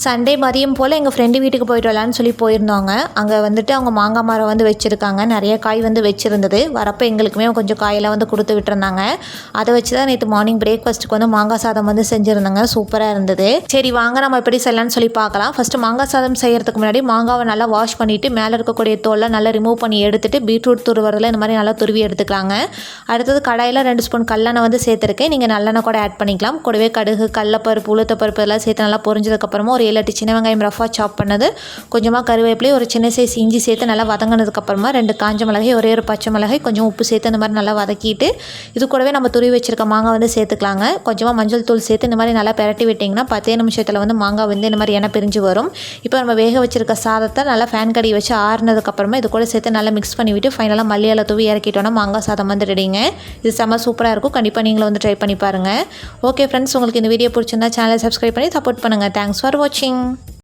Sunday மதியம் போல் எங்கள் friend வீட்டுக்கு போயிட்டு வரலான்னு சொல்லி போயிருந்தோங்க. அங்கே வந்துட்டு அவங்க மாங்காய் மரம் வந்து வச்சுருக்காங்க. நிறைய காய் வந்து வச்சுருந்தது. வரப்போ எங்களுக்குமே கொஞ்சம் காயெல்லாம் வந்து கொடுத்து விட்டுருந்தாங்க. அதை வச்சு தான் நேற்று மார்னிங் பிரேக்ஃபாஸ்ட்டுக்கு வந்து மாங்காய் சாதம் வந்து செஞ்சுருந்தாங்க. சூப்பராக இருந்தது. சரி வாங்க நம்ம எப்படி செய்யலாம்னு சொல்லி பார்க்கலாம். ஃபஸ்ட்டு மாங்காய் சாதம் செய்கிறதுக்கு முன்னாடி மாங்காவை நல்லா வாஷ் பண்ணிவிட்டு மேலே இருக்கக்கூடிய தோலை நல்லா ரிமூவ் பண்ணி எடுத்துகிட்டு பீட்ரூட் துருவறதில் இந்த மாதிரி நல்லா துருவி எடுத்துக்கலாங்க. அடுத்தது கடாயில் 2 ஸ்பூன் கல்லெண்ணெய் வந்து சேர்த்துருக்கேன். நீங்கள் நல்லெண்ணெய் கூட ஆட் பண்ணிக்கலாம். கூடவே கடுகு, கடலப்பருப்பு, உளுத்தப்பருப்பு இதெல்லாம் சேர்த்து நல்லா பொரிஞ்சதுக்கப்புறமா ஒரு 7-8 சின்ன வெங்காயம் ரஃபாக சாப் பண்ணது, கொஞ்சமாக கருவேப்பிலை, ஒரு சின்ன சைஸ் இஞ்சி சேர்த்து நல்லா வதங்கினதுக்கப்புறமா 2 காஞ்ச மிளகாய், ஒரே ஒரு பச்சை மிளகாய், கொஞ்சம் உப்பு சேர்த்து இந்த மாதிரி நல்லா வதக்கிட்டு இது கூடவே நம்ம துருவி வச்சுருக்க மாங்காய் வந்து சேர்த்துக்கலாங்க. கொஞ்சமாக மஞ்சள் தூள் சேர்த்து இந்த மாதிரி நல்லா பிரட்டி விட்டிங்கன்னா 10 நிமிஷத்தில் வந்து மாங்காய் வந்து இந்த மாதிரி எண்ணெய் பிரிஞ்சு வரும். இப்போ நம்ம வேக வச்சுருக்க சாதத்தை நல்லா ஃபேன் கடி வச்சு ஆறுனதுக்கப்புறமா இது கூட சேர்த்து நல்லா மிக்ஸ் பண்ணிவிட்டு ஃபைனலாக மல்லி இலை தூவி இறக்கிட்டோன்னா மாங்காய் சாதம் வந்து ரெடிங்க. இது செம்ம சூப்பராக இருக்கும். கண்டிப்பாக நீங்களும் வந்து ட்ரை பண்ணி பாருங்கள். ஓகே ஃப்ரெண்ட்ஸ், உங்களுக்கு இந்த வீடியோ பிடிச்சிருந்தா சேனலை சப்ஸ்கிரைப் பண்ணி சப்போர்ட் பண்ணுங்கள். தேங்க்ஸ் ஃபார் வாட்சிங்.